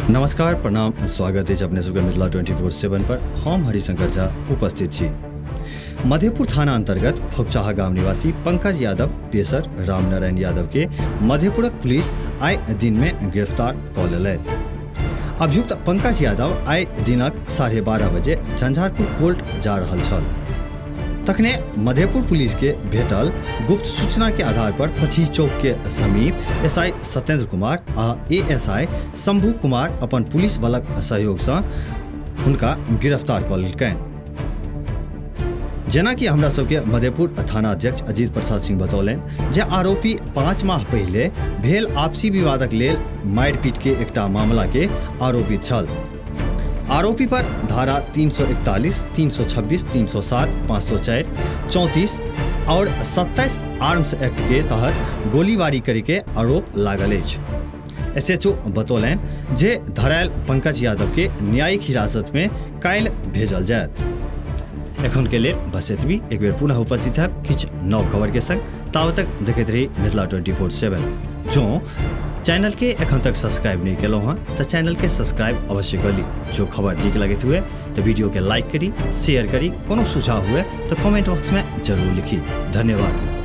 नमस्कार प्रणाम स्वागत है अपने सबके मिथिला 24/7 पर। हम हरिशंकर झा उपस्थित छी। मधेपुर थाना अंतर्गत फोकचाहा गांव निवासी पंकज यादव पेशर रामनारायण यादव के मधेपुरक पुलिस आइ दिन में गिरफ्तार कऽ लेलक। अभियुक्त पंकज यादव आइ दिनक 12:30 बजे झंझारपुर कोर्ट जा रहल छल। तखने मधेपुर पुलिस के भेटल गुप्त सूचना के आधार पर पछी चौक के समीप एसआई सत्येंद्र कुमार आ एएसआई शंभू कुमार अपन पुलिस बलक सहयोग से हुनका गिरफ्तार कऽ लेलकनि। जेना कि हमरा सबके मधेपुर थाना अध्यक्ष अजीत प्रसाद सिंह बतौलनि जे आरोपी 5 माह पहिले भेल आपसी विवादक लेल मारिपीट के एकटा मामला के आरोपित छल। आरोपी पर धारा 341, 326, 307, 504, 34 और 27 आर्म्स एक्ट के तहत गोलीबारी करे के आरोप लागल अछि। एसएचओ बतौलनि जे धरायल पंकज यादव के न्यायिक हिरासत में काल्हि भेजल जायत। एखन के लेल बस एतबी। एक बेर पुनः उपस्थित है किछु नव खबर के संग। ताब तक देखैत रही मिथिला 24/7। जो चैनल के एखन तक सब्सक्राइब नहीं केलो हैं तो चैनल के सब्सक्राइब अवश्य कर ली। जो खबर नीक लगते हुए तो वीडियो के लाइक करी, शेयर करी, कोनो सुझाव हुए तो कमेंट बॉक्स में जरूर लिखी। धन्यवाद।